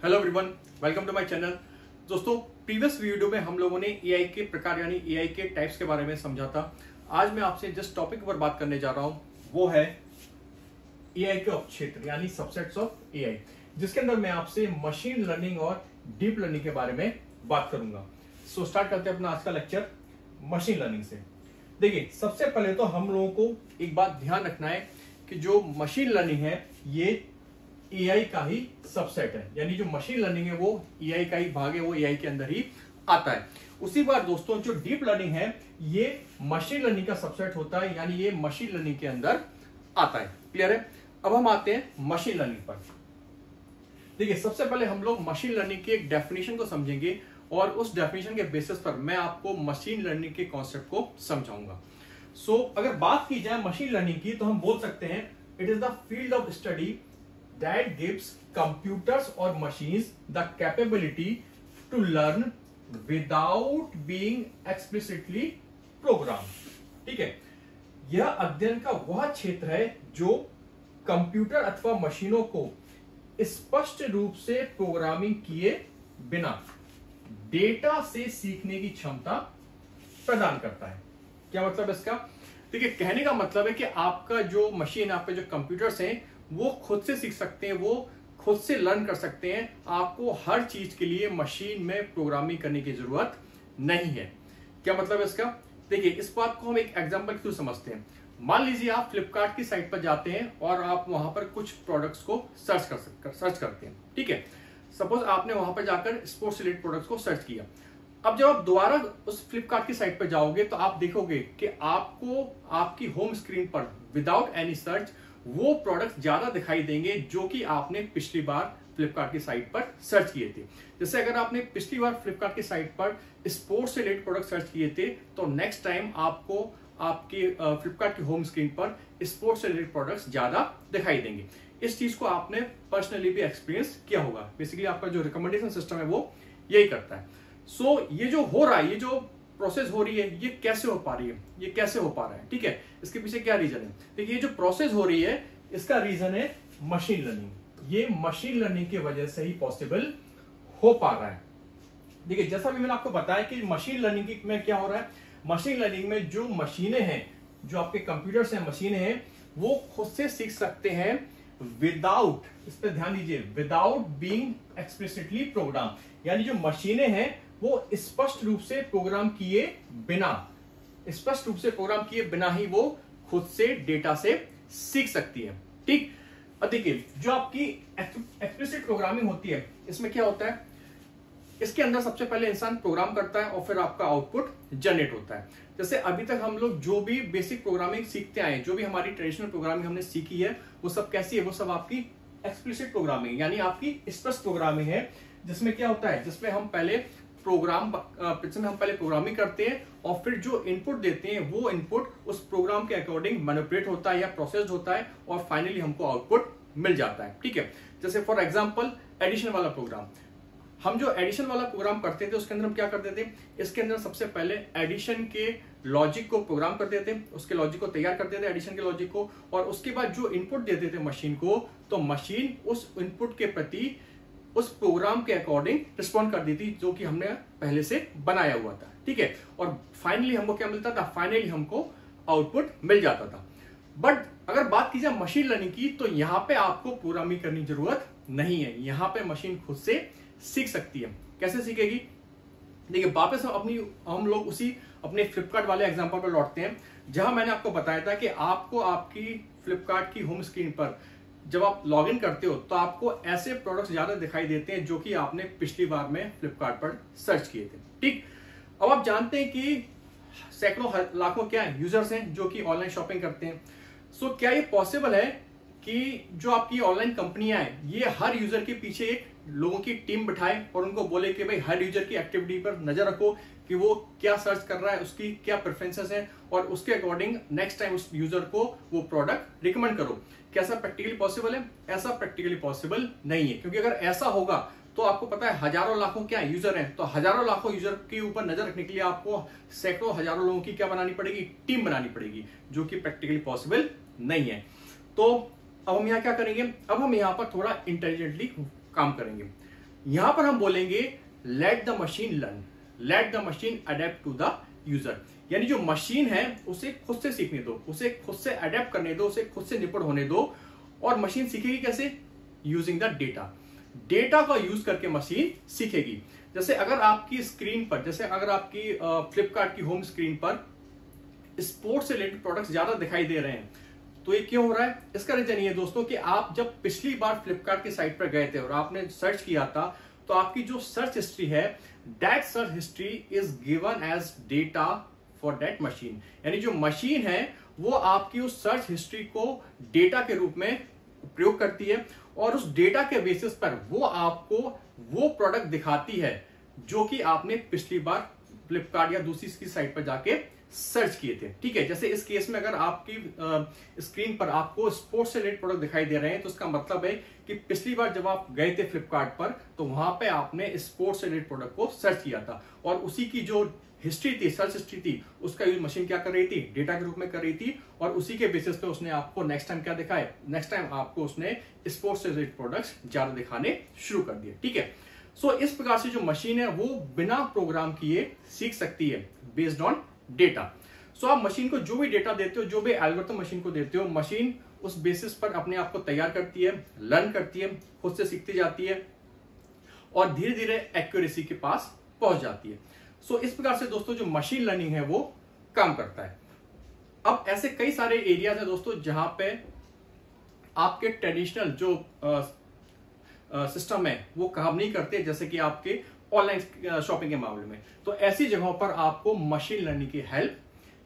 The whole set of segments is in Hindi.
Hello everyone, welcome to my channel. दोस्तों, प्रीवियस वीडियो में हम लोगों ने एआई के प्रकार यानी एआई के टाइप्स के बारे में समझा था। आज मैं आपसे जिस टॉपिक पर बात करने जा रहा हूं वो है एआई के उपक्षेत्र यानी सबसेट्स ऑफ एआई, जिसके अंदर मैं आपसे मशीन लर्निंग और डीप लर्निंग के बारे में बात करूंगा। सो स्टार्ट करते हैं अपना आज का लेक्चर मशीन लर्निंग से। देखिए, सबसे पहले तो हम लोगों को एक बात ध्यान रखना है कि जो मशीन लर्निंग है ये एआई का ही सबसेट है, यानी जो मशीन लर्निंग है वो एआई का ही भाग है, वो एआई के अंदर ही आता है। उसी बार दोस्तों, जो डीप लर्निंग है ये मशीन लर्निंग का सबसेट होता है, यानी ये मशीन लर्निंग के अंदर आता है। क्लियर है? अब हम आते हैं मशीन लर्निंग पर। देखिए, सबसे पहले हम लोग मशीन लर्निंग की एक डेफिनेशन को समझेंगे और उस डेफिनेशन के बेसिस पर मैं आपको मशीन लर्निंग के कॉन्सेप्ट को समझाऊंगा। सो अगर बात की जाए मशीन लर्निंग की तो हम बोल सकते हैं it is the field of study that gives computers or machines the capability to learn without being explicitly programmed। ठीक है, यह अध्ययन का वह क्षेत्र है जो कंप्यूटर अथवा मशीनों को स्पष्ट रूप से प्रोग्रामिंग किए बिना डेटा से सीखने की क्षमता प्रदान करता है। क्या मतलब इसका? देखिए, कहने का मतलब है कि आपका जो मशीन, आपके जो कंप्यूटर्स हैं वो खुद से सीख सकते हैं, वो खुद से लर्न कर सकते हैं। आपको हर चीज के लिए मशीन में प्रोग्रामिंग करने की जरूरत नहीं है। क्या मतलब इसका? देखिए, इस बात को हम एक एग्जांपल के थ्रू समझते हैं। मान लीजिए आप फ्लिपकार्ट की साइट पर जाते हैं और आप वहां पर कुछ प्रोडक्ट्स को सर्च करते हैं। ठीक है, सपोज आपने वहां पर जाकर स्पोर्ट्स रिलेटेड प्रोडक्ट्स को सर्च किया। अब जब आप दोबारा उस फ्लिपकार्ट की साइट पर जाओगे तो आप देखोगे कि आपको आपकी होम स्क्रीन पर विदाउट एनी सर्च वो प्रोडक्ट ज्यादा दिखाई देंगे जो कि आपने पिछली बार फ्लिपकार्ट की साइट पर सर्च किए थे। जैसे अगर आपने पिछली बार फ्लिपकार्ट की साइट पर स्पोर्ट्स से रिलेटेड प्रोडक्ट सर्च किए थे तो नेक्स्ट टाइम आपको आपके फ्लिपकार्ट की होम स्क्रीन पर स्पोर्ट्स से रिलेटेड प्रोडक्ट्स ज्यादा दिखाई देंगे। इस चीज को आपने पर्सनली भी एक्सपीरियंस किया होगा। बेसिकली आपका जो रिकमेंडेशन सिस्टम है वो यही करता है। सो ये जो हो रहा है, ये जो प्रोसेस हो रही है, ये कैसे हो पा रही है, ये कैसे हो पा रहा है? ठीक है, इसके पीछे क्या रीजन है? देखिए, ये जो प्रोसेस हो रही है इसका रीजन है मशीन लर्निंग। ये मशीन लर्निंग की वजह से ही पॉसिबल हो पा रहा है। देखिए, जैसा भी मैंने आपको बताया कि मशीन लर्निंग में क्या हो रहा है, मशीन लर्निंग में जो मशीनें हैं, जो आपके कंप्यूटर्स हैं, मशीनें हैं, वो खुद से सीख सकते हैं विदाउट, इस पर ध्यान दीजिए, विदाउट बीइंग एक्सप्लिसिटली प्रोग्राम। यानी जो मशीनें हैं वो स्पष्ट रूप से प्रोग्राम किए बिना, स्पष्ट रूप से प्रोग्राम किए बिना ही वो खुद से डेटा से सीख सकती है। ठीक, अब देखिए, जो आपकी एक्सप्लिसिट प्रोग्रामिंग होती है इसमें क्या होता है, इसके अंदर सबसे पहले इंसान प्रोग्राम करता है और फिर आपका आउटपुट जनरेट होता है। जैसे अभी तक हम लोग जो भी बेसिक प्रोग्रामिंग सीखते आए, जो भी हमारी ट्रेडिशनल प्रोग्रामिंग हमने सीखी है, वो सब कैसी है? वो सब आपकी एक्सप्लिसिट प्रोग्रामिंग यानी आपकी स्पष्ट प्रोग्रामिंग है, जिसमें क्या होता है, जिसमें हम पहले प्रोग्रामिंग करते हैं और फिर जो इनपुट देते हैं वो इनपुट उस प्रोग्राम के अकॉर्डिंग मैनिपुलेट होता है या प्रोसेस्ड होता है और फाइनली हमको आउटपुट मिल जाता है। ठीक है, जैसे फॉर एग्जांपल एडिशन वाला प्रोग्राम, हम जो एडिशन वाला प्रोग्राम करते थे उसके अंदर हम क्या करते थे, इसके अंदर सबसे पहले एडिशन के लॉजिक को प्रोग्राम करते थे, उसके लॉजिक को तैयार करते थे, एडिशन के लॉजिक को, और उसके बाद जो इनपुट देते थे मशीन को, तो मशीन उस इनपुट के प्रति उस प्रोग्राम के अकॉर्डिंग रिस्पॉन्ड कर दी थी जो कि हमने पहले से बनाया हुआ था। ठीक है, और फाइनली हमको क्या मिलता था? फाइनली हमको आउटपुट मिल जाता था। बट अगर बात की जाए मशीन लर्निंग की तो यहां पे आपको प्रोग्रामिंग करने की जरूरत नहीं है। यहां पे मशीन खुद से सीख सकती है। कैसे सीखेगी? देखिए, वापस हम लोग उसी अपने फ्लिपकार्ट वाले एग्जांपल पर लौटते हैं, जहां मैंने आपको बताया था कि आपको आपकी फ्लिपकार्ट की होम स्क्रीन पर जब आप लॉगिन करते हो तो आपको ऐसे प्रोडक्ट्स ज्यादा दिखाई देते हैं जो कि आपने पिछली बार में फ्लिपकार्ट पर सर्च किए थे। ठीक, अब आप जानते हैं कि सैकड़ों लाखों क्या यूजर्स हैं जो कि ऑनलाइन शॉपिंग करते हैं। सो क्या ये पॉसिबल है कि जो आपकी ऑनलाइन कंपनियां हैं ये हर यूजर के पीछे एक लोगों की टीम बिठाए और उनको बोले कि भाई हर यूजर की एक्टिविटी पर नजर रखो कि वो क्या सर्च कर रहा है, उसकी क्या प्रेफरेंसेस हैं, और उसके अकॉर्डिंग नेक्स्ट टाइम उस यूजर को वो प्रोडक्ट रिकमेंड करो? क्या ऐसा प्रैक्टिकली पॉसिबल है? ऐसा प्रैक्टिकली पॉसिबल नहीं है, क्योंकि अगर ऐसा होगा तो आपको पता है हजारों लाखों क्या यूजर हैं, तो हजारों लाखों यूजर के ऊपर नजर रखने के लिए आपको सैकड़ों हजारों लोगों की क्या बनानी पड़ेगी? टीम बनानी पड़ेगी, जो कि प्रैक्टिकली पॉसिबल नहीं है। तो अब हम यहाँ क्या करेंगे? अब हम यहाँ पर थोड़ा इंटेलिजेंटली काम करेंगे। यहां पर हम बोलेंगे let the machine learn, let the machine adapt to the user. यानी जो मशीन है उसे खुद से सीखने दो, उसे खुद से अडेप्ट करने दो, उसे खुद से निपुण होने दो। और मशीन सीखेगी कैसे? यूजिंग द डेटा, डेटा का यूज करके मशीन सीखेगी। जैसे अगर आपकी स्क्रीन पर, जैसे अगर आपकी फ्लिपकार्ट की होम स्क्रीन पर स्पोर्ट्स से रिलेटेड प्रोडक्ट्स ज्यादा दिखाई दे रहे हैं, तो ये क्यों हो रहा है? इसका रीजन ये दोस्तों कि आप जब पिछली बार फ्लिपकार्ट की साइट पर गए थे और आपने सर्च किया था, तो आपकी जो सर्च हिस्ट्री है, that search history is given as data for that machine. यानी जो मशीन है वो आपकी उस सर्च हिस्ट्री को डेटा के रूप में प्रयोग करती है और उस डेटा के बेसिस पर वो आपको वो प्रोडक्ट दिखाती है जो कि आपने पिछली बार फ्लिपकार्ट या दूसरी की साइट पर जाके सर्च किए थे। ठीक है, जैसे इस केस में अगर आपकी स्क्रीन पर आपको स्पोर्ट्स से रिलेटेड प्रोडक्ट दिखाई दे रहे हैं, तो इसका मतलब है कि पिछली बार जब आप गए थे फ्लिपकार्ट पर, तो वहां पे आपने स्पोर्ट्स से रिलेटेड प्रोडक्ट को सर्च किया था और उसी की जो हिस्ट्री थी, सर्च हिस्ट्री थी, उसका यूज मशीन क्या कर रही थी? डेटा के रूप में कर रही थी। और उसी के बेसिस पे उसने आपको नेक्स्ट टाइम क्या दिखाए? नेक्स्ट टाइम आपको उसने स्पोर्ट्स से रिलेटेड प्रोडक्ट्स ज्यादा दिखाने शुरू कर दिए। ठीक है, सो इस प्रकार से जो मशीन है वो बिना प्रोग्राम किए सीख सकती है बेस्ड ऑन डेटा। सो आप मशीन को जो भी डेटा देते हो, जो भी एल्गोरिथम मशीन को देते हो, मशीन उस बेसिस पर अपने आप को तैयार करती है, लर्न करती है, खुद से सीखती जाती है और धीरे धीरे एक्यूरेसी के पास पहुंच जाती है। सो इस प्रकार से दोस्तों जो मशीन लर्निंग है वो काम करता है। अब ऐसे कई सारे एरियाज है दोस्तों जहां पे आपके ट्रेडिशनल जो सिस्टम है वो काम नहीं करते, जैसे कि आपके ऑनलाइन शॉपिंग के मामले में। तो ऐसी जगहों पर आपको मशीन लर्निंग की हेल्प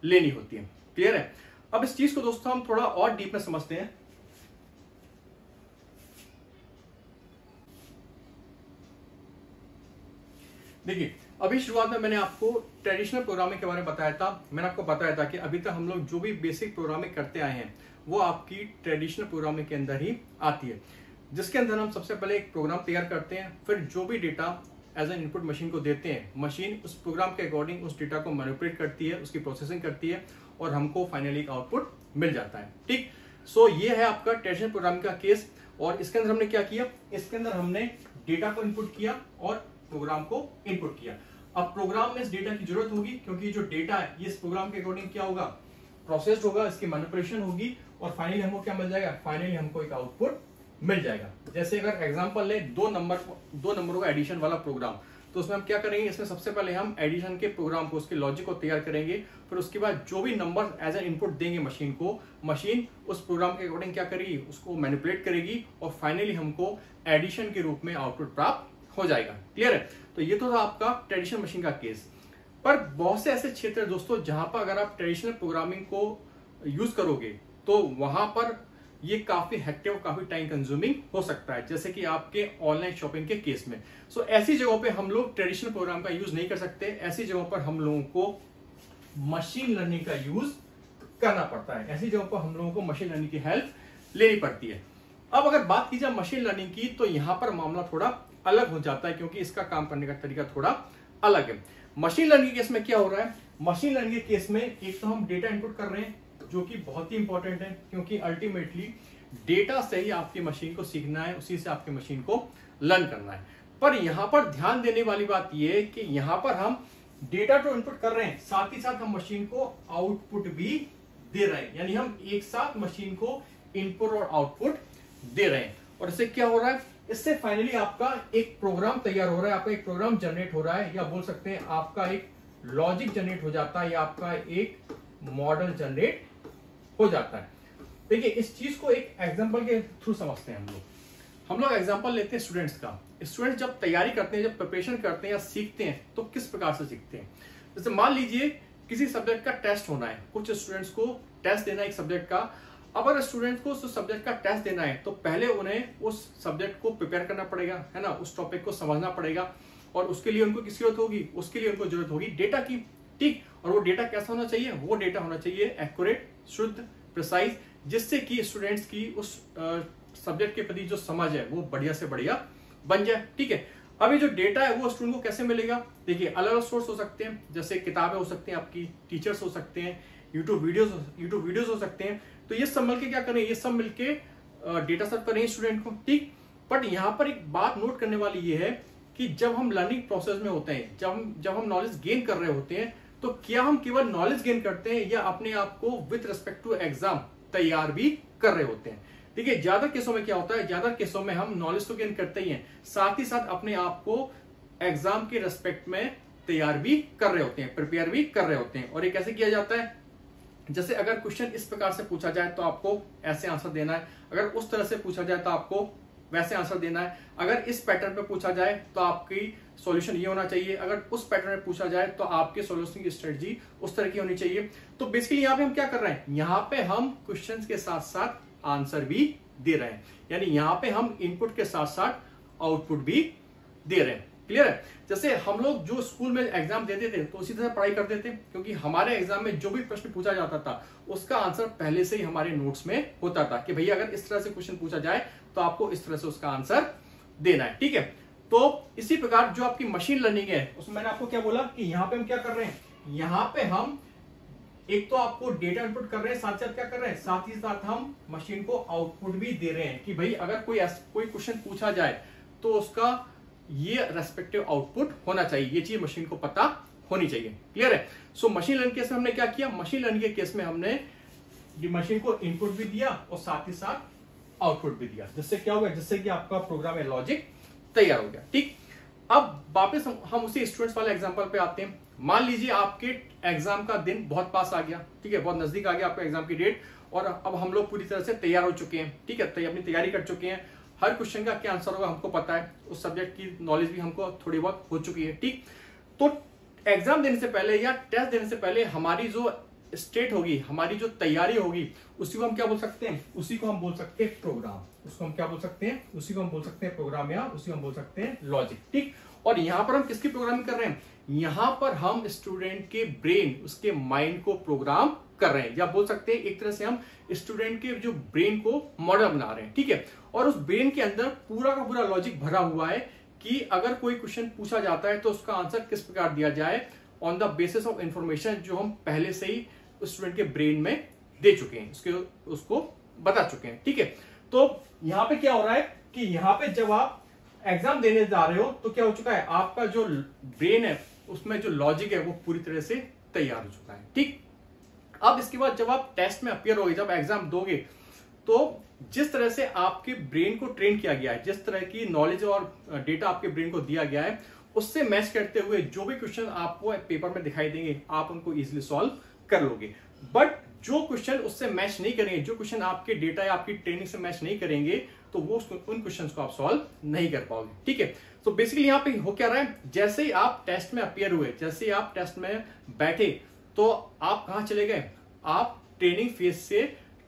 लेनी होती है। क्लियर है? अब इस चीज को दोस्तों हम थोड़ा और डीप में समझते हैं। देखिए, अभी शुरुआत में मैंने आपको ट्रेडिशनल प्रोग्रामिंग के बारे में बताया था। मैंने आपको बताया था कि अभी तक हम लोग जो भी बेसिक प्रोग्रामिंग करते आए हैं वो आपकी ट्रेडिशनल प्रोग्रामिंग के अंदर ही आती है, जिसके अंदर हम सबसे पहले एक प्रोग्राम तैयार करते हैं, फिर जो भी data as an input machine को देते हैं, मशीन उस प्रोग्राम के अकॉर्डिंग उस डेटा को मैनिपुलेट करती है, उसकी प्रोसेसिंग करती है और हमको फाइनली एक आउटपुट मिल जाता है। ठीक, सो ये है आपका ट्रेडिशनल प्रोग्रामिंग का केस। और इसके अंदर हमने क्या किया? इसके अंदर हमने डेटा को इनपुट किया और प्रोग्राम को इनपुट किया। अब प्रोग्राम में इस डेटा की जरूरत होगी क्योंकि जो डेटा है ये इस प्रोग्राम के अकॉर्डिंग क्या होगा? प्रोसेस्ड होगा, इसकी मैनिपुलेशन होगी और फाइनली हमको क्या मिल जाएगा? फाइनली हमको एक आउटपुट मिल जाएगा। जैसे अगर एग्जांपल ले दो नंबरों का एडिशन वाला प्रोग्राम, तो उसमें हम क्या करेंगे? इसमें सबसे पहले हम एडिशन के प्रोग्राम को, उसके लॉजिक को तैयार करेंगे, फिर उसके बाद जो भी नंबर एज एन इनपुट देंगे मशीन को, मशीन उस प्रोग्राम के अकॉर्डिंग क्या करेगी? उसको मैनिपुलेट करेगी और फाइनली हमको एडिशन के रूप में आउटपुट प्राप्त हो जाएगा। क्लियर है? तो ये तो था आपका ट्रेडिशनल मशीन का केस। पर बहुत से ऐसे क्षेत्र है दोस्तों जहां पर अगर आप ट्रेडिशनल प्रोग्रामिंग को यूज करोगे तो वहां पर ये काफी हेक्टिव, काफी टाइम कंज्यूमिंग हो सकता है, जैसे कि आपके ऑनलाइन शॉपिंग के केस में। सो ऐसी जगहों पे हम लोग ट्रेडिशनल प्रोग्राम का यूज नहीं कर सकते। ऐसी जगहों पर हम लोगों को मशीन लर्निंग का यूज करना पड़ता है। ऐसी जगहों पर हम लोगों को मशीन लर्निंग की हेल्प लेनी पड़ती है। अब अगर बात की जाए मशीन लर्निंग की, तो यहां पर मामला थोड़ा अलग हो जाता है क्योंकि इसका काम करने का तरीका थोड़ा अलग है। मशीन लर्निंग के केस में क्या हो रहा है? मशीन लर्निंग के केस में एक तो हम डेटा इनपुट कर रहे हैं जो कि बहुत ही इंपॉर्टेंट है, क्योंकि अल्टीमेटली डेटा से ही आपकी मशीन को सीखना है, उसी से आपकी मशीन को लर्न करना है। पर यहां पर ध्यान देने वाली बात यह है कि यहां पर हम डेटा तो इनपुट कर रहे हैं, साथ ही साथ हम मशीन को आउटपुट भी दे रहे हैं। यानी हम एक साथ मशीन को इनपुट और आउटपुट दे रहे हैं। और इससे क्या हो रहा है? इससे फाइनली आपका एक प्रोग्राम तैयार हो रहा है, आपका एक प्रोग्राम जनरेट हो रहा है, या बोल सकते हैं आपका एक लॉजिक जनरेट हो जाता है, या आपका एक मॉडल जनरेट हो जाता है। देखिए, इस चीज को एक एग्जांपल के थ्रू समझते हैं हम लोग एग्जांपल लेते हैं स्टूडेंट्स का। स्टूडेंट्स जब तैयारी करते हैं, जब प्रिपरेशन करते हैं या सीखते हैं, तो किस प्रकार से सीखते हैं? जैसे मान लीजिए किसी सब्जेक्ट का टेस्ट होना है, कुछ स्टूडेंट्स को टेस्ट देना है एक सब्जेक्ट का। अब अगर स्टूडेंट्स को उस सब्जेक्ट का टेस्ट देना है तो पहले उन्हें उस सब्जेक्ट को प्रिपेयर करना पड़ेगा, है ना, उस टॉपिक को समझना पड़ेगा, और उसके लिए उनको किसकी जरूरत होगी? उसके लिए उनको जरूरत होगी डेटा की। ठीक, और वो डेटा कैसा होना चाहिए? वो डेटा होना चाहिए एक्यूरेट, शुद्ध, प्रिसाइज, जिससे कि स्टूडेंट्स की उस सब्जेक्ट के प्रति जो समझ है वो बढ़िया से बढ़िया बन जाए। ठीक है, अभी जो डेटा है वो स्टूडेंट को कैसे मिलेगा? देखिए, अलग अलग सोर्स हो सकते हैं, जैसे किताबें हो सकती हैं, आपकी टीचर्स हो सकते हैं, यूट्यूब वीडियोस हो सकते हैं। तो ये सब मिलके क्या करें? ये सब मिलके डेटा सर्व करें स्टूडेंट को। ठीक, बट यहां पर एक बात नोट करने वाली ये है कि जब हम लर्निंग प्रोसेस में होते हैं, जब हम नॉलेज गेन कर रहे होते हैं, तो क्या हम केवल नॉलेज गेन करते हैं या अपने आप को विद रिस्पेक्ट टू एग्जाम तैयार भी कर रहे होते हैं। देखिए ज्यादा केसों में क्या होता है, ज्यादा केसों में हम नॉलेज तो गेन करते ही हैं, साथ ही साथ अपने आप को एग्जाम के रेस्पेक्ट में तैयार भी कर रहे होते हैं, प्रिपेयर भी कर रहे होते हैं। और ये कैसे किया जाता है, जैसे अगर क्वेश्चन इस प्रकार से पूछा जाए तो आपको ऐसे आंसर देना है, अगर उस तरह से पूछा जाए तो आपको वैसे आंसर देना है, अगर इस पैटर्न पे पूछा जाए तो आपकी सॉल्यूशन ये होना चाहिए, अगर उस पैटर्न में पूछा जाए तो आपके सॉल्यूशन की स्ट्रेटजी उस तरह की होनी चाहिए। तो बेसिकली यहाँ पे हम क्या कर रहे हैं, यहाँ पे हम क्वेश्चंस के साथ साथ आंसर भी दे रहे हैं, यानी यहाँ पे हम इनपुट के साथ साथ आउटपुट भी दे रहे हैं। क्लियर है। जैसे हम लोग जो स्कूल में एग्जाम देते थे तो उसी तरह पढ़ाई करते थे, क्योंकि हमारे एग्जाम में जो भी प्रश्न पूछा जाता था उसका आंसर पहले से ही हमारे नोट्स में होता था कि भैया अगर इस तरह से क्वेश्चन पूछा जाए तो आपको इस तरह से उसका आंसर देना है। ठीक है, तो इसी प्रकार जो आपकी मशीन लर्निंग है उसमें मैंने आपको क्या बोला कि यहाँ पे हम क्या कर रहे हैं, यहाँ पे हम एक तो आपको डेटा इनपुट कर रहे हैं, साथ साथ क्या कर रहे हैं, साथ ही साथ हम मशीन को आउटपुट भी दे रहे हैं कि भाई अगर कोई क्वेश्चन पूछा जाए तो उसका ये रेस्पेक्टिव आउटपुट होना चाहिए, ये चीज मशीन को पता होनी चाहिए। क्लियर है। सो मशीन लर्निंग केस में हमने क्या किया, मशीन लर्निंग के केस में हमने मशीन को इनपुट भी दिया और साथ ही साथ आउटपुट भी दिया, जिससे क्या होगा, जिससे कि आपका प्रोग्राम या लॉजिक तैयार हो गया। ठीक, अब वापस हम उसी स्टूडेंट्स वाले एग्जांपल पे आते हैं। मान लीजिए आपके एग्जाम का दिन बहुत पास आ गया, ठीक है, बहुत नजदीक आ गया आपका एग्जाम की डेट, और अब हम लोग पूरी तरह से तैयार हो चुके हैं। ठीक है, तो अपनी तैयारी कर चुके हैं, हर क्वेश्चन का क्या आंसर होगा हमको पता है, उस सब्जेक्ट की नॉलेज भी हमको थोड़ी बहुत हो चुकी है। ठीक, तो एग्जाम देने से पहले या टेस्ट देने से पहले हमारी जो स्टेट होगी, हमारी जो तैयारी होगी, उसी को हम क्या बोल सकते हैं, उसी को हम बोल सकते हैं प्रोग्राम। उसको हम क्या बोल सकते हैं, उसी को हम बोल सकते हैं प्रोग्राम, या उसी को हम बोल सकते हैं लॉजिक। ठीक, और यहां पर हम किसकी प्रोग्रामिंग कर रहे हैं, यहां पर हम स्टूडेंट के ब्रेन, उसके माइंड को प्रोग्राम कर रहे हैं, या बोल सकते हैं एक तरह से हम स्टूडेंट के जो ब्रेन को मॉडल बना रहे हैं। ठीक है, और उस ब्रेन के अंदर पूरा का पूरा लॉजिक भरा हुआ है कि अगर कोई क्वेश्चन पूछा जाता है तो उसका आंसर किस प्रकार दिया जाए on the basis of information जो हम पहले से ही स्टूडेंट के ब्रेन में दे चुके हैं, उसको बता चुके हैं। ठीक है, तो यहां पे क्या हो रहा है कि यहां पे जब आप एग्जाम देने जा रहे हो तो क्या हो चुका है, आपका जो ब्रेन है उसमें जो लॉजिक है वो पूरी तरह से तैयार हो चुका है। ठीक, अब इसके बाद जब आप टेस्ट में अपियर होगे, जब एग्जाम दोगे, तो जिस तरह से आपके ब्रेन को ट्रेन किया गया है, जिस तरह की नॉलेज और डेटा आपके ब्रेन को दिया गया है, उससे मैच करते हुए जो भी क्वेश्चन आपको पेपर में दिखाई देंगे आप उनको इजीली सॉल्व कर लोगे। बट जो क्वेश्चन उससे मैच नहीं करेंगे, जो क्वेश्चन आपके डेटा या आपकी ट्रेनिंग से मैच नहीं करेंगे, तो वो उन क्वेश्चंस को आप सॉल्व नहीं कर पाओगे। ठीक है, तो बेसिकली यहाँ पे हो क्या रहा है, जैसे ही आप टेस्ट में अपियर हुए, जैसे ही आप टेस्ट में बैठे, तो आप कहां चले गए, आप ट्रेनिंग फेज से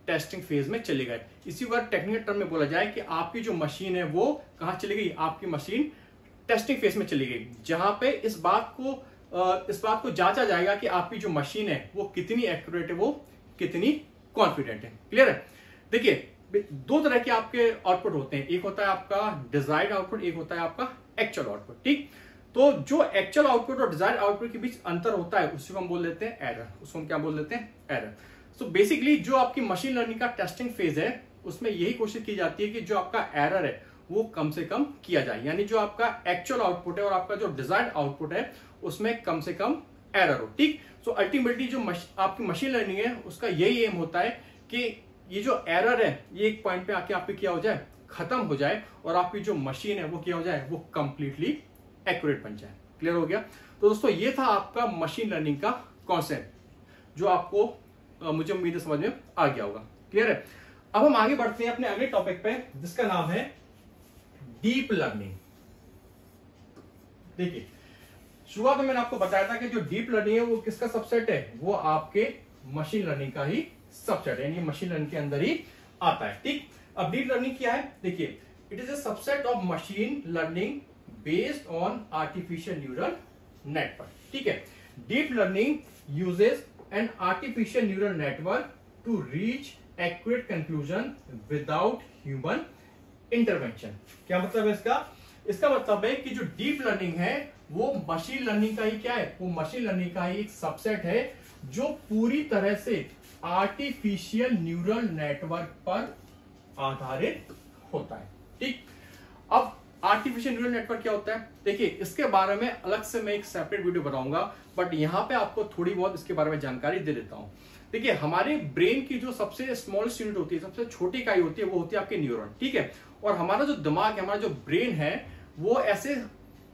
टेस्टिंग फेज में चले गए। इसी बार टेक्निकल टर्म में बोला जाए कि आपकी जो मशीन है वो कहां चली गई, आपकी मशीन टेस्टिंग फेज में चली गई, जहां पे इस बात को जांचा जाएगा कि आपकी जो मशीन है वो कितनी एक्यूरेट है, वो कितनी कॉन्फिडेंट है। क्लियर है। देखिए दो तरह के आपके आउटपुट होते हैं, एक होता है आपका डिजायर्ड आउटपुट, एक होता है आपका एक्चुअल आउटपुट। ठीक, तो जो एक्चुअल आउटपुट और डिजायर्ड आउटपुट के बीच अंतर होता है उसको हम बोल देते हैं एरर, उसको हम क्या बोल देते हैं, एरर। सो बेसिकली जो आपकी मशीन लर्निंग का टेस्टिंग फेज है उसमें यही कोशिश की जाती है कि जो आपका एरर है वो कम से कम किया जाए, यानी जो आपका एक्चुअल आउटपुट है और आपका जो डिजायर्ड आउटपुट है उसमें कम से कम एरर हो। ठीक, सो अल्टीमेटली जो आपकी मशीन लर्निंग है उसका यही एम होता है कि ये जो एरर है ये एक पॉइंट पे आके आपकी क्या हो जाए, खत्म हो जाए, और आपकी जो मशीन है वो क्या हो जाए, वो कंप्लीटली एक्यूरेट बन जाए। क्लियर हो गया। तो दोस्तों ये था आपका मशीन लर्निंग का कॉन्सेप्ट, जो आपको मुझे उम्मीद है समझ में आ गया होगा। क्लियर है। अब हम आगे बढ़ते हैं अपने अगले टॉपिक पे, जिसका नाम है डीप लर्निंग। देखिए शुरुआत में मैंने आपको बताया था कि जो डीप लर्निंग है वो किसका सबसेट है, वो आपके मशीन लर्निंग का ही सबसेट है, यानी मशीन लर्निंग के अंदर ही आता है। ठीक, अब डीप लर्निंग क्या है, देखिए it is a subset of machine learning based on artificial neural network. ठीक है, deep learning uses an artificial neural network to reach accurate conclusion without human intervention. क्या मतलब है इसका, इसका मतलब है कि जो डीप लर्निंग है वो मशीन लर्निंग का ही क्या है, वो मशीन लर्निंग का ही एक सबसेट है जो पूरी तरह से आर्टिफिशियल न्यूरल नेटवर्क पर आधारित होता है। ठीक, आर्टिफिशियल न्यूरल नेटवर्क क्या होता है, देखिए इसके बारे में अलग से मैं एक सेपरेट वीडियो बनाऊंगा, बट यहाँ पे आपको थोड़ी बहुत इसके बारे में जानकारी दे देता हूँ। देखिए हमारे ब्रेन की जो सबसे स्मॉलेस्ट यूनिट होती है, सबसे छोटी इकाई होती है, वो होती है आपके न्यूरॉन, ठीक है। और हमारा जो दिमाग है, हमारा जो ब्रेन है, वो ऐसे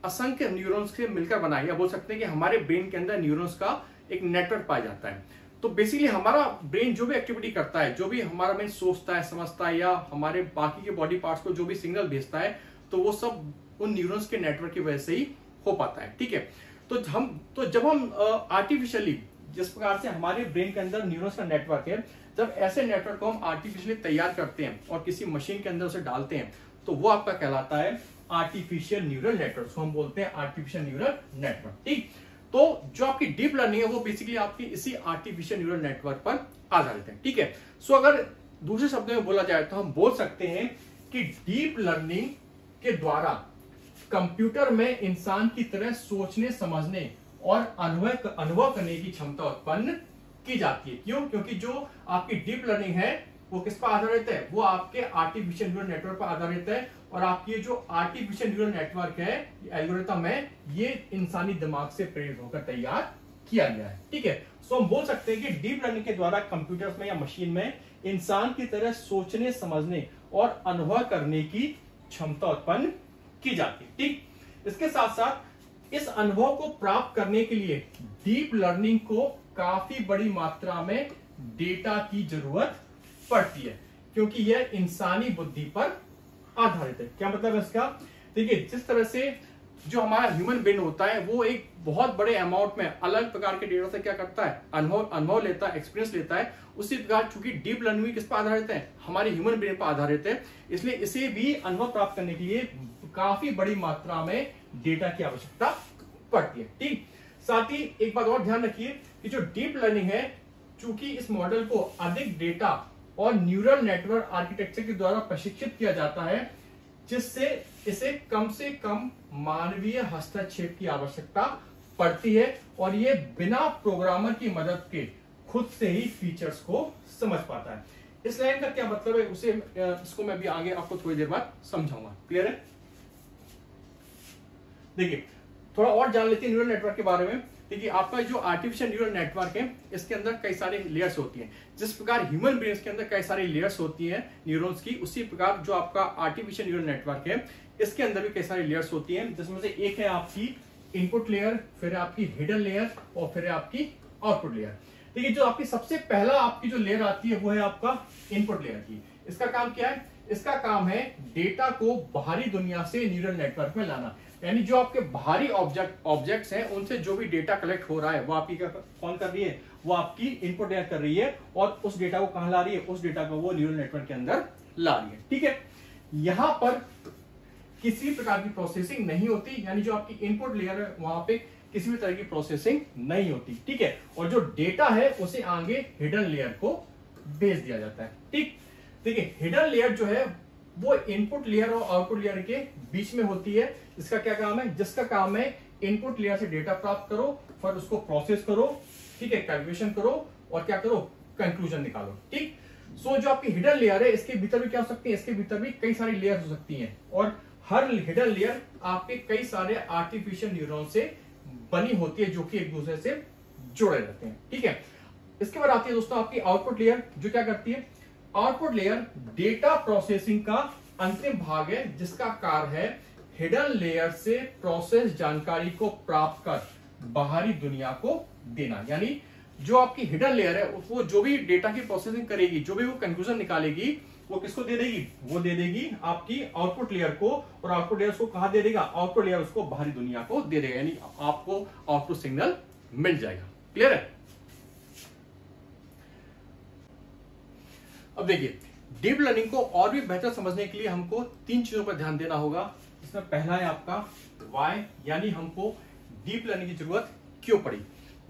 असंख्य न्यूरॉन्स से मिलकर बना है, या बोल सकते हैं कि हमारे ब्रेन के अंदर न्यूरॉन्स का एक नेटवर्क पाया जाता है। तो बेसिकली हमारा ब्रेन जो भी एक्टिविटी करता है, जो भी हमारा ब्रेन सोचता है, समझता है, या हमारे बाकी के बॉडी पार्ट्स को जो भी सिग्नल भेजता है, तो वो सब उन न्यूरॉन्स के नेटवर्क की वजह से ही हो पाता है, ठीक है। तो जब हम आर्टिफिशियली, जिस प्रकार से हमारे ब्रेन के अंदर न्यूरॉन्स का नेटवर्क है, जब ऐसे नेटवर्क को हम आर्टिफिशियली तैयार करते हैं और किसी मशीन के अंदर उसे डालते हैं, तो वो आपका कहलाता है आर्टिफिशियल न्यूरल नेटवर्क। हम बोलते हैं आर्टिफिशियल न्यूरल नेटवर्क, ठीक। तो जो आपकी डीप लर्निंग है वो बेसिकली आपकी इसी आर्टिफिशियल न्यूरल नेटवर्क पर आधारित है, ठीक है। सो अगर दूसरे शब्दों में बोला जाए तो हम बोल सकते हैं कि डीप लर्निंग के द्वारा कंप्यूटर में इंसान की तरह सोचने, समझने और अनुभव करने की क्षमता उत्पन्न की जाती है। क्यों? क्योंकि जो आपकी डीप लर्निंग है वो किस पर आधारित है, वो आपके आर्टिफिशियल न्यूरल नेटवर्क पर आधारित है। और आपकी जो आर्टिफिशियल न्यूरल नेटवर्क है, एल्गोरिथम है, ये इंसानी दिमाग से प्रेरित होकर तैयार किया गया है, ठीक है। सो हम बोल सकते हैं कि डीप लर्निंग के द्वारा कंप्यूटर्स में या मशीन में इंसान की तरह सोचने, समझने और अनुभव करने की क्षमता उत्पन्न की जाती है, ठीक। इसके साथ साथ इस अनुभव को प्राप्त करने के लिए डीप लर्निंग को काफी बड़ी मात्रा में डेटा की जरूरत पड़ती है, क्योंकि यह इंसानी बुद्धि पर आधारित है। क्या मतलब है इसका? देखिए जिस तरह से जो हमारा ह्यूमन ब्रेन होता है, वो एक बहुत बड़े अमाउंट में अलग प्रकार के डेटा से क्या करता है, अनुभव लेता है, एक्सपीरियंस लेता है। उसी प्रकार चूंकि डीप लर्निंग किस पर आधारित है, हमारे ह्यूमन ब्रेन पर आधारित है, इसलिए इसे भी अनुभव प्राप्त करने के लिए काफी बड़ी मात्रा में डेटा की आवश्यकता पड़ती है, ठीक। साथ ही एक बात और ध्यान रखिए कि जो डीप लर्निंग है, चूंकि इस मॉडल को अधिक डेटा और न्यूरल नेटवर्क आर्किटेक्चर के द्वारा प्रशिक्षित किया जाता है, जिससे इसे कम से कम मानवीय हस्तक्षेप की आवश्यकता पड़ती है, और ये बिना प्रोग्रामर की मदद के खुद से ही फीचर्स को समझ पाता है। इस लाइन का क्या मतलब है, उसे इसको मैं भी आगे आपको थोड़ी देर बाद समझाऊंगा। क्लियर है? देखिए थोड़ा और जान लेते हैं न्यूरल नेटवर्क के बारे में। देखिए आपका जो आर्टिफिशियल न्यूरल नेटवर्क है, इसके अंदर कई सारे लेयर्स होती हैं। जिस प्रकार ह्यूमन ब्रेन के अंदर कई सारी लेयर्स होती हैं न्यूरॉन्स की, उसी प्रकार जो आपका आर्टिफिशियल न्यूरल नेटवर्क है, इसके अंदर भी कई सारी लेयर्स होती हैं। जिसमें से एक है आपकी इनपुट लेयर, फिर आपकी हिडन लेयर और फिर आपकी आउटपुट लेयर। देखिए जो आपकी सबसे पहला आपकी जो लेयर आती है वो है आपका इनपुट लेयर की। इसका काम क्या है? इसका काम है डेटा को बाहरी दुनिया से न्यूरल नेटवर्क में लाना। यानी जो आपके बाहरी ऑब्जेक्ट्स हैं, उनसे जो भी डेटा कलेक्ट हो रहा है, वो आपकी कौन कर रही है, वो आपकी इनपुट लेयर कर रही है, और उस डेटा को कहां ला रही है, उस डेटा को वो न्यूरल नेटवर्क के अंदर ला रही है, ठीक है। यहां पर किसी प्रकार की प्रोसेसिंग नहीं होती, यानी जो आपकी इनपुट लेयर है वहां पे किसी भी तरह की प्रोसेसिंग नहीं होती, ठीक है। और जो डेटा है उसे आगे हिडन लेयर को भेज दिया जाता है, ठीक। देखिए हिडन लेयर जो है वो इनपुट लेयर और आउटपुट लेयर के बीच में होती है। इसका क्या काम है? जिसका काम है इनपुट लेयर से डेटा प्राप्त करो, फिर उसको प्रोसेस करो, ठीक है, कैलकुलेशन करो और क्या करो, कंक्लूजन निकालो, ठीक। सो जो आपकी हिडन लेयर है, इसके भीतर भी क्या हो सकती है, इसके भीतर भी कई सारी लेयर हो सकती हैं, और हर हिडन लेयर आपके कई सारे आर्टिफिशियल न्यूरॉन से बनी होती है, जो कि एक दूसरे से जुड़े रहते हैं, ठीक है। इसके बाद आती है दोस्तों आपकी आउटपुट लेयर, जो क्या करती है, आउटपुट लेयर डेटा प्रोसेसिंग का अंतिम भाग है, जिसका कार्य है हिडन लेयर से प्रोसेस जानकारी को प्राप्त कर बाहरी दुनिया को देना। यानी जो आपकी हिडन लेयर है, वो जो भी डेटा की प्रोसेसिंग करेगी, जो भी वो कंक्लूजन निकालेगी, वो किसको दे देगी, वो दे देगी आपकी आउटपुट लेयर को, और आउटपुट लेयर को कहां दे देगा, आउटपुट लेयर उसको बाहरी दुनिया को दे देगा, यानी आपको आउटपुट सिग्नल मिल जाएगा। क्लियर है? अब देखिए डीप लर्निंग को और भी बेहतर समझने के लिए हमको 3 चीजों पर ध्यान देना होगा। इसमें पहला है आपका व्हाई, यानी हमको डीप लर्निंग की जरूरत क्यों पड़ी।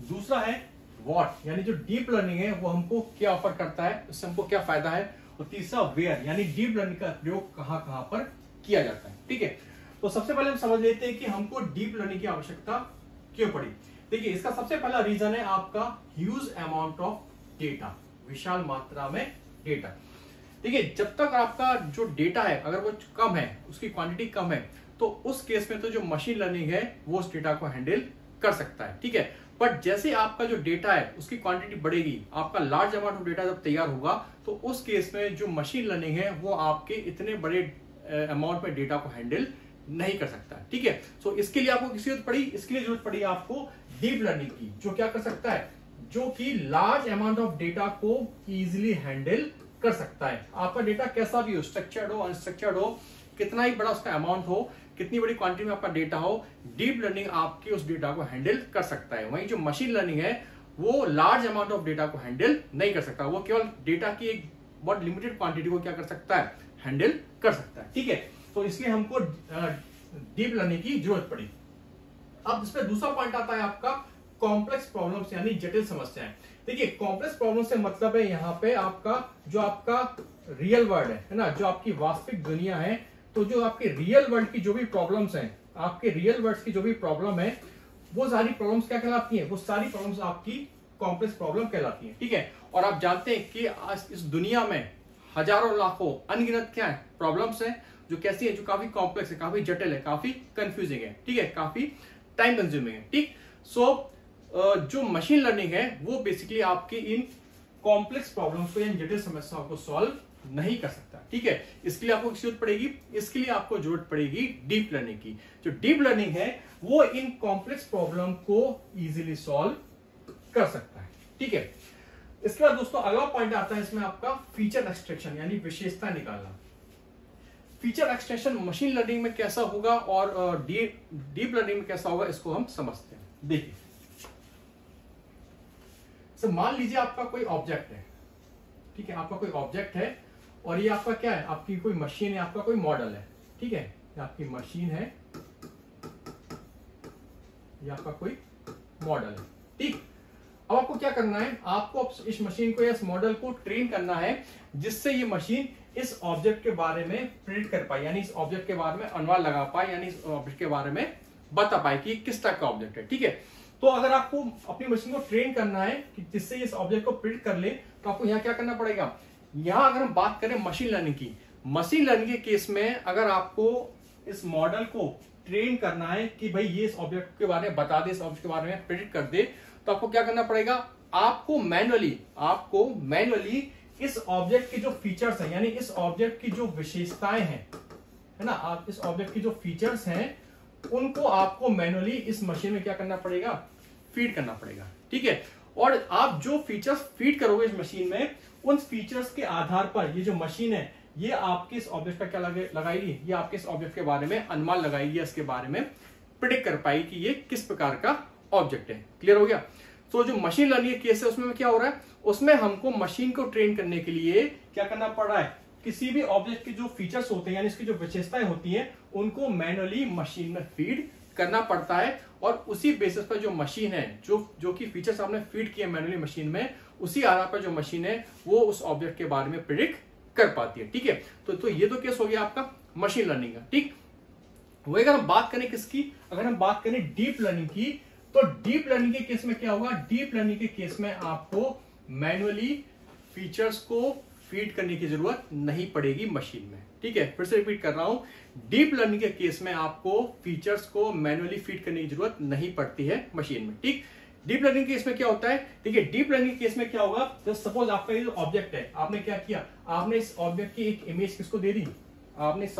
दूसरा है व्हाट, यानी जो डीप लर्निंग है वो हमको क्या ऑफर करता है, उससे हमको क्या फायदा है। और तीसरा वेयर, यानी डीप लर्निंग का प्रयोग कहां कहां पर किया जाता है, ठीक है। तो सबसे पहले हम समझ लेते हैं कि हमको डीप लर्निंग की आवश्यकता क्यों पड़ी। देखिए इसका सबसे पहला रीजन है आपका ह्यूज अमाउंट ऑफ डेटा, विशाल मात्रा में डेटा। ठीक है। जब तक आपका जो डेटा है अगर वो कम है, उसकी क्वांटिटी कम है, तो उस केस में तो जो मशीन लर्निंग है वो उस डेटा को हैंडल कर सकता है, ठीक है। बट जैसे आपका जो डेटा है उसकी क्वांटिटी बढ़ेगी, आपका लार्ज अमाउंट ऑफ डेटा जब तैयार होगा, तो उस केस में जो मशीन लर्निंग है वो आपके इतने बड़े अमाउंट में डेटा को हैंडल नहीं कर सकता, ठीक है। सो इसके लिए आपको किसी जरूरत पड़ी, इसके लिए जरूरत पड़ी आपको डीप लर्निंग की, जो क्या कर सकता है, जो कि लार्ज अमाउंट ऑफ डेटा को इजीली हैंडल कर सकता है। आपका डेटा कैसा भी हो, स्ट्रक्चर्ड हो, अनस्ट्रक्चर्ड हो, कितना ही बड़ा उसका अमाउंट हो, कितनी बड़ी क्वांटिटी में आपका डेटा हो, डीप लर्निंग आपके उस डेटा को हैंडल कर सकता है। वहीं जो मशीन लर्निंग है वो लार्ज अमाउंट ऑफ डेटा को हैंडल नहीं कर सकता, वो केवल डेटा की एक बहुत लिमिटेड क्वांटिटी को क्या कर सकता है, हैंडल कर सकता है, ठीक है। तो इसलिए हमको डीप लर्निंग की जरूरत पड़ी। अब इसमें दूसरा पॉइंट आता है आपका कॉम्प्लेक्स प्रॉब्लम्स यानी जटिल समस्याएं। देखिए कॉम्प्लेक्स प्रॉब्लम से मतलब है यहाँ पे आपका जो आपका रियल वर्ल्ड है ना, जो आपकी वास्तविक दुनिया है, तो जो आपके रियल वर्ल्ड की जो भी प्रॉब्लम्स हैं, आपके रियल वर्ल्ड की जो भी प्रॉब्लम है, वो सारी प्रॉब्लम्स क्या कहलाती हैं, वो सारी प्रॉब्लम्स आपकी कॉम्प्लेक्स प्रॉब्लम कहलाती हैं, ठीक है। और आप जानते हैं कि आज इस दुनिया में हजारों लाखों अनगिनत क्या है प्रॉब्लम्स हैं, जो कैसी है, जो काफी कॉम्प्लेक्स है, काफी जटिल है, काफी कंफ्यूजिंग है, ठीक है, काफी टाइम कंज्यूमिंग है, ठीक। सो जो मशीन लर्निंग है वो बेसिकली आपके इन कॉम्प्लेक्स प्रॉब्लम्स को या जटिल समस्याओं को सॉल्व नहीं कर सकता, ठीक है। इसके लिए आपको जरूरत पड़ेगी, इसके लिए आपको जरूरत पड़ेगी डीप लर्निंग की। जो डीप लर्निंग है वो इन कॉम्प्लेक्स प्रॉब्लम को इजीली सॉल्व कर सकता है, ठीक है। इसके बाद दोस्तों अगला पॉइंट आता है इसमें आपका फीचर एक्सट्रैक्शन यानी विशेषता निकालना। फीचर एक्सट्रैक्शन मशीन लर्निंग में कैसा होगा और डीप लर्निंग में कैसा होगा, इसको हम समझते हैं। देखिए मान लीजिए आपका कोई ऑब्जेक्ट है, ठीक है, आपका कोई ऑब्जेक्ट है और ये आपका क्या है, आपकी कोई मशीन है, आपका कोई मॉडल है, ठीक है, ये आपकी मशीन है, ये आपका कोई मॉडल है, ठीक। अब आपको क्या करना है, आपको इस मशीन को या इस मॉडल को ट्रेन करना है जिससे ये मशीन इस ऑब्जेक्ट के बारे में प्रेडिक्ट कर पाए, यानी इस ऑब्जेक्ट के बारे में अनुमान लगा पाए, यानी इस ऑब्जेक्ट के बारे में बता पाए कि किस टाइप का ऑब्जेक्ट है, ठीक है। तो अगर आपको अपनी मशीन को ट्रेन करना है कि जिससे इस ऑब्जेक्ट को प्रिडिक्ट कर ले, तो आपको यहाँ क्या करना पड़ेगा। यहाँ अगर हम बात करें मशीन लर्निंग की, मशीन लर्निंग के केस में अगर आपको इस मॉडल को ट्रेन करना है कि भाई ये इस ऑब्जेक्ट के बारे में बता दे, इस ऑब्जेक्ट के बारे में प्रिडिक्ट कर दे, तो आपको क्या करना पड़ेगा, आपको मैन्युअली इस ऑब्जेक्ट के जो फीचर्स हैं, यानी इस ऑब्जेक्ट की जो विशेषताएं हैं, है ना, आप इस ऑब्जेक्ट की जो फीचर्स हैं उनको आपको मैन्युअली इस मशीन में क्या करना पड़ेगा, फीड करना पड़ेगा, ठीक है। और आप जो फीचर्स फीड करोगे इस मशीन में, उन फीचर्स के आधार पर ये जो मशीन है ये आपके इस ऑब्जेक्ट का क्या लगाएगी, ये आपके इस ऑब्जेक्ट के बारे में अनुमान लगाएगी, इसके बारे में प्रेडिक्ट कर पाएगी कि ये किस प्रकार का ऑब्जेक्ट है। क्लियर हो गया। तो जो मशीन लर्निंग केस है उसमें क्या हो रहा है, उसमें हमको मशीन को ट्रेन करने के लिए क्या करना पड़ रहा है, किसी भी ऑब्जेक्ट के जो फीचर्स होते हैं यानी इसकी जो विशेषताएं होती हैं उनको मैन्युअली मशीन में फीड करना पड़ता है, और उसी बेसिस पर जो मशीन है, जो कि फीचर्स आपने फीड किए मैन्युअली मशीन में, उसी आधार पर जो मशीन है वो उस ऑब्जेक्ट के बारे में प्रेडिक्ट कर पाती है, ठीक है। तो ये तो केस हो गया आपका मशीन लर्निंग का, ठीक। वही अगर हम बात करें किसकी, अगर हम बात करें डीप लर्निंग की, तो डीप लर्निंग के केस में क्या होगा, डीप लर्निंग के केस में आपको मैन्युअली फीचर्स को फीड करने की जरूरत नहीं पड़ेगी मशीन में, ठीक है। फिर से रिपीट कर रहा हूं, डीप लर्निंग के केस में आपको फीचर्स को मैन्युअली फीड करने की जरूरत नहीं पड़ती है मशीन में, ठीक। डीप लर्निंग के केस में क्या होता है, देखिए डीप लर्निंग के केस में क्या होगा, जब सपोज आपका ये जो ऑब्जेक्ट है, आपने क्या किया, आपने इस ऑब्जेक्ट की एक इमेज किसको दे दी, आपने इस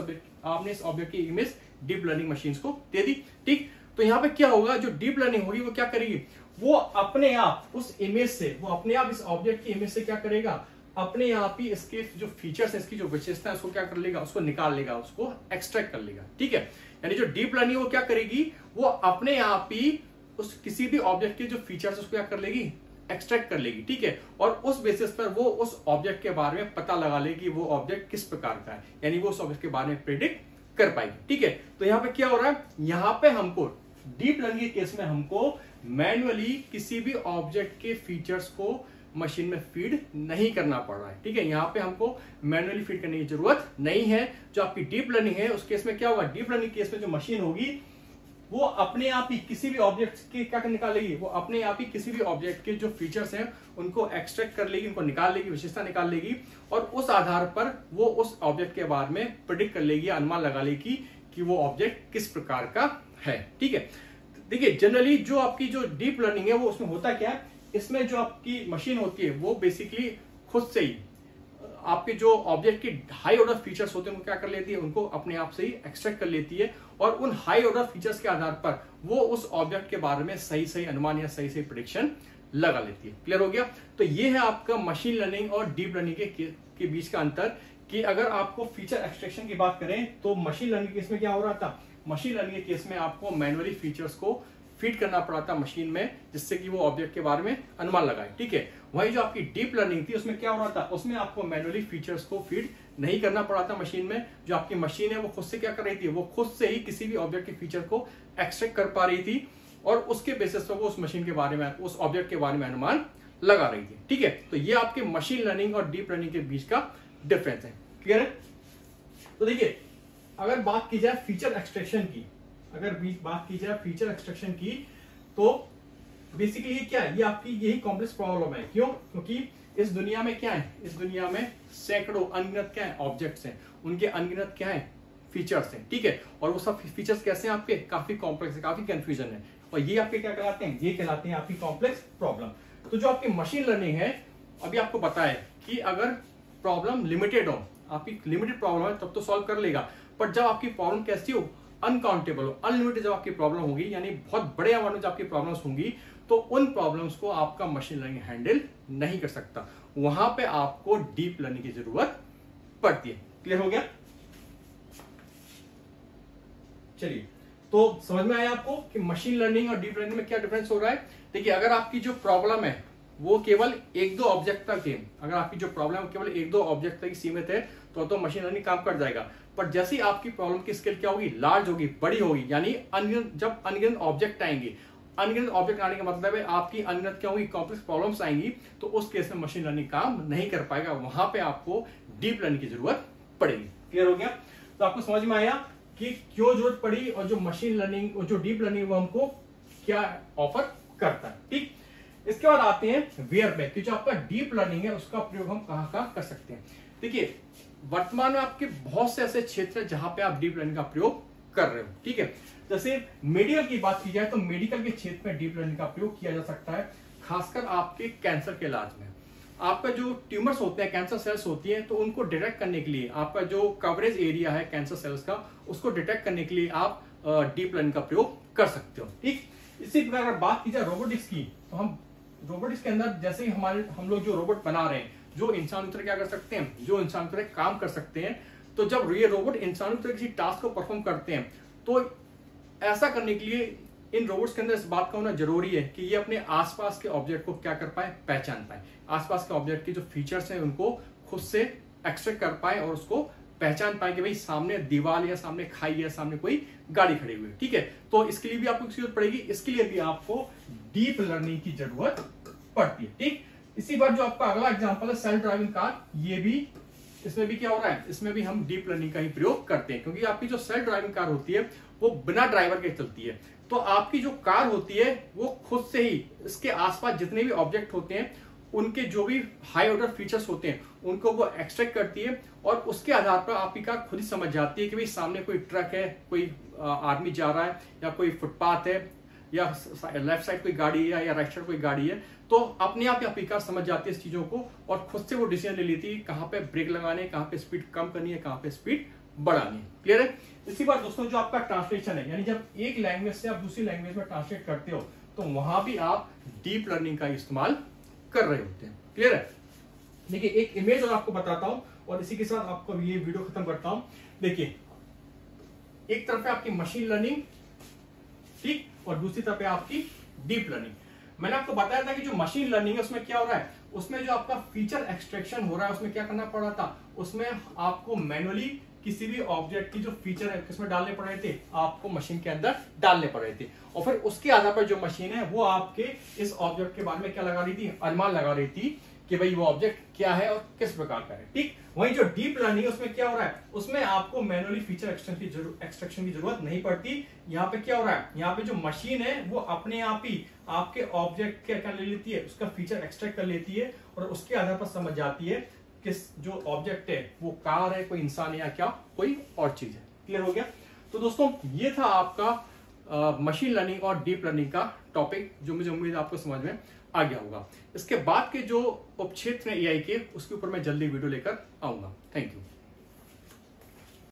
ऑब्जेक्ट की इमेज डीप लर्निंग मशीन को दे दी, ठीक। तो यहाँ पे क्या होगा, जो डीप लर्निंग होगी वो क्या करेगी, वो अपने आप उस इमेज से, वो अपने आप इस ऑब्जेक्ट की इमेज से क्या करेगा, अपने आप ही इसके जो फीचर्स है, इसकी जो विशेषता है, उसको क्या कर लेगा, उसको निकाल लेगा, उसको एक्सट्रैक्ट कर लेगा, ठीक है। यानी जो डीप लर्निंग वो क्या करेगी, वो अपने आप ही उस किसी भी ऑब्जेक्ट के जो फीचर्स उसको क्या कर लेगी, एक्सट्रैक्ट कर लेगी, ठीक है। और उस बेसिस पर वो उस ऑब्जेक्ट के बारे में पता लगा लेगी वो ऑब्जेक्ट किस प्रकार का है, यानी वो उस ऑब्जेक्ट के बारे में प्रेडिक्ट कर पाएगी, ठीक है। तो यहाँ पे क्या हो रहा है, यहाँ पे हमको डीप लर्निंग के केस में हमको मैन्युअली किसी भी ऑब्जेक्ट के फीचर्स को मशीन में फीड नहीं करना पड़ रहा है, ठीक है। यहाँ पे हमको मैन्युअली फीड करने की जरूरत नहीं है। जो आपकी डीप लर्निंग है उस केस में क्या होगा, डीप लर्निंग केस में जो मशीन होगी वो अपने आप ही किसी भी ऑब्जेक्ट के क्या निकालेगी, वो अपने आप ही किसी भी ऑब्जेक्ट के जो फीचर्स हैं उनको एक्सट्रैक्ट कर लेगी, उनको निकाल लेगी, विशेषता निकाल लेगी, और उस आधार पर वो उस ऑब्जेक्ट के बारे में प्रेडिक्ट कर लेगी, अनुमान लगा लेगी कि वो ऑब्जेक्ट किस प्रकार का है। ठीक है, देखिए जनरली जो आपकी जो डीप लर्निंग है वो उसमें होता क्या है, इसमें जो आपकी मशीन होती है वो बेसिकली खुद से ही आपके जो ऑब्जेक्ट के हाई ऑर्डर फीचर्स होते हैं उनको क्या कर लेती है, उनको अपने आप से ही एक्सट्रैक्ट कर लेती है, और उन हाई ऑर्डर फीचर्स के आधार पर वो उस ऑब्जेक्ट के बारे में सही सही अनुमान या सही सही प्रेडिक्शन लगा लेती है। क्लियर हो गया? तो ये है आपका मशीन लर्निंग और डीप लर्निंग के बीच का अंतर, कि अगर आपको फीचर एक्सट्रैक्शन की बात करें तो मशीन लर्निंग केस में क्या हो रहा था, मशीन लर्निंग के केस में आपको मैनुअली फीचर्स को फीड करना पड़ा था मशीन में, जिससे कि वो ऑब्जेक्ट के बारे में अनुमान लगाए। ठीक है, वही जो आपकी डीप लर्निंग थी उसमें क्या हो रहा था, उसमें आपको मैनुअली फीचर्स को फीड नहीं करना पड़ा था मशीन में। जो आपकी मशीन है वो खुद से क्या कर रही थी, वो खुद से ही किसी भी ऑब्जेक्ट के फीचर को एक्सट्रैक्ट कर पा रही थी, और उसके बेसिस पर वो उस मशीन के बारे में, उस ऑब्जेक्ट के बारे में अनुमान लगा रही थी। ठीक है, तो ये आपके मशीन लर्निंग और डीप लर्निंग के बीच का डिफरेंस है। क्लियर है? तो देखिए, अगर बात की जाए फीचर एक्सट्रैक्शन की, तो बेसिकली ये क्या है, ये आपकी यही कॉम्प्लेक्स प्रॉब्लम है। क्यों? क्योंकि इस दुनिया में क्या है, इस दुनिया में सैकड़ों अनगिनत क्या है ऑब्जेक्ट्स हैं, उनके अनगिनत क्या है फीचर्स हैं। ठीक है, और वो सब फीचर्स कैसे हैं आपके, काफी कॉम्प्लेक्स है, काफी कंफ्यूजन है, और ये आपके क्या कहलाते हैं, ये कहलाते हैं आपकी कॉम्प्लेक्स प्रॉब्लम। तो जो आपकी मशीन लर्निंग है, अभी आपको पता है कि अगर प्रॉब्लम लिमिटेड हो, आपकी लिमिटेड प्रॉब्लम है तब तो सॉल्व कर लेगा, पर जब आपकी प्रॉब्लम कैसी हो, अनकाउंटेबल हो, अनलिमिटेड जब आपकी प्रॉब्लम होगी, यानी बहुत बड़े अमाउंट में जब आपकी प्रॉब्लम्स होंगी, तो उन प्रॉब्लम्स को आपका मशीन लर्निंग हैंडल नहीं कर सकता, वहां पे आपको डीप लर्निंग की जरूरत पड़ती है। क्लियर हो गया? चलिए, तो समझ में आया आपको कि मशीन लर्निंग और डीप लर्निंग में क्या डिफरेंस हो रहा है। देखिए, अगर आपकी जो प्रॉब्लम है वो केवल एक दो ऑब्जेक्ट तक है, अगर आपकी जो प्रॉब्लम है केवल एक दो ऑब्जेक्ट तक ही सीमित है, तो मशीन लर्निंग काम कर जाएगा। पर जैसे ही आपकी प्रॉब्लम की स्केल क्या होगी, लार्ज होगी, बड़ी होगी, यानी जब अनगिनत ऑब्जेक्ट आएंगे, अनगिनत ऑब्जेक्ट आने का मतलब है आपकी अनगिनत क्या होगी, कॉम्प्लेक्स प्रॉब्लम्स आएंगी, तो उस केस में मशीन लर्निंग काम नहीं कर पाएगा, वहां पे आपको डीप लर्निंग की जरूरत पड़ेगी। क्लियर हो गया? तो आपको समझ में आया कि क्यों जरूरत पड़ी, और जो मशीन लर्निंग और जो डीप लर्निंग वो हमको क्या ऑफर करता है। ठीक, इसके बाद आते हैं वेयर पे, कि जो आपका डीप लर्निंग है उसका प्रयोग हम कहां कर सकते हैं। देखिए, वर्तमान में आपके बहुत से ऐसे क्षेत्र हैं जहां पे आप डीप लर्निंग का प्रयोग कर रहे हो। ठीक है, जैसे मेडिकल की बात की जाए तो मेडिकल के क्षेत्र में डीप लर्निंग का प्रयोग किया जा सकता है, खासकर आपके कैंसर के इलाज में। आपका जो ट्यूमर्स होते हैं, कैंसर सेल्स होती हैं, तो उनको डिटेक्ट करने के लिए आपका जो कवरेज एरिया है कैंसर सेल्स का, उसको डिटेक्ट करने के लिए आप डीप लर्निंग का प्रयोग कर सकते हो। ठीक, इसी प्रकार अगर बात की जाए रोबोटिक्स की, तो हम रोबोटिक्स के अंदर जैसे ही हम लोग जो रोबोट बना रहे हैं, जो इंसान की तरह क्या कर सकते हैं, जो इंसान की तरह काम कर सकते हैं, तो जब ये रोबोट इंसानों की तरह किसी टास्क को परफॉर्म करते हैं, तो ऐसा करने के लिए इन रोबोट्स के अंदर इस बात का होना जरूरी है कि ये अपने आसपास के ऑब्जेक्ट को क्या कर पाए, पहचान पाए, आसपास के ऑब्जेक्ट के जो फीचर्स हैं उनको खुद से एक्सट्रैक्ट कर पाए और उसको पहचान पाए कि भाई सामने दीवार या सामने खाई या सामने कोई गाड़ी खड़ी हुई है। ठीक है, तो इसके लिए भी आपको किसी जरूरत पड़ेगी, इसके लिए भी आपको डीप लर्निंग की जरूरत पड़ती है। ठीक, इसी बार जो आपका अगला एग्जांपल है सेल्फ ड्राइविंग कार, ये भी, इसमें भी क्या हो रहा है, इसमें भी हम डीप लर्निंग का ही प्रयोग करते हैं, क्योंकि आपकी जो सेल्फ ड्राइविंग कार होती है वो बिना ड्राइवर के चलती है, तो आपकी जो कार होती है वो खुद से ही इसके आसपास जितने भी ऑब्जेक्ट होते हैं, उनके जो भी हाई ऑर्डर फीचर्स होते हैं उनको वो एक्सट्रैक्ट करती है, और उसके आधार पर आपकी कार खुद ही समझ जाती है कि भाई सामने कोई ट्रक है, कोई आदमी जा रहा है, या कोई फुटपाथ है, या लेफ्ट साइड कोई गाड़ी है, या राइट साइड कोई गाड़ी है, तो अपने आप आपकी कार समझ जाती है इस चीजों को, और खुद से वो डिसीजन ले लेती है कहाँ पे ब्रेक लगाने, कहाँ पे स्पीड कम करनी है, कहाँ पे स्पीड बढ़ानी है। क्लियर है? इसी बार दोस्तों जो आपका ट्रांसलेशन है, यानी जब एक लैंग्वेज से आप दूसरी लैंग्वेज में ट्रांसलेट करते हो, तो वहां भी आप डीप लर्निंग का इस्तेमाल कर रहे होते हैं। क्लियर है? देखिए, एक इमेज और आपको बताता हूं, और इसी के साथ आपको ये वीडियो खत्म करता हूं। देखिए, एक तरफ है आपकी मशीन लर्निंग, ठीक, और दूसरी तरफ है आपकी डीप लर्निंग। मैंने आपको बताया था कि जो मशीन लर्निंग है उसमें क्या हो रहा है, उसमें जो आपका फीचर एक्सट्रैक्शन हो रहा है उसमें क्या करना पड़ रहा था, उसमें आपको मैनुअली किसी भी ऑब्जेक्ट की जो फीचर है किसमें डालने पड़ रहे थे, आपको मशीन के अंदर डालने पड़ रहे थे, और फिर उसके आधार पर जो मशीन है वो आपके इस ऑब्जेक्ट के बारे में क्या लगा रही थी, अनुमान लगा रही थी कि भाई वो ऑब्जेक्ट क्या है और किस प्रकार का है। ठीक, वहीं जो डीप लर्निंग है उसमें क्या हो रहा है, उसमें आपको मैनुअली फीचर एक्सट्रैक्शन की जरूरत नहीं पड़ती। यहाँ पे क्या हो रहा है, यहाँ पे जो मशीन है वो अपने आप ही आपके ऑब्जेक्ट क्या ले लेती है, उसका फीचर एक्सट्रैक्ट कर लेती है और उसके आधार पर समझ जाती है किस जो ऑब्जेक्ट है वो कार है, कोई इंसान है या क्या कोई और चीज है। क्लियर हो गया। तो दोस्तों ये था आपका मशीन लर्निंग और डीप लर्निंग का टॉपिक, जो मुझे उम्मीद है आपको समझ में आ गया होगा। इसके बाद के जो उपक्षेत्र है एआई के, उसके ऊपर मैं जल्दी वीडियो लेकर आऊंगा। Thank you.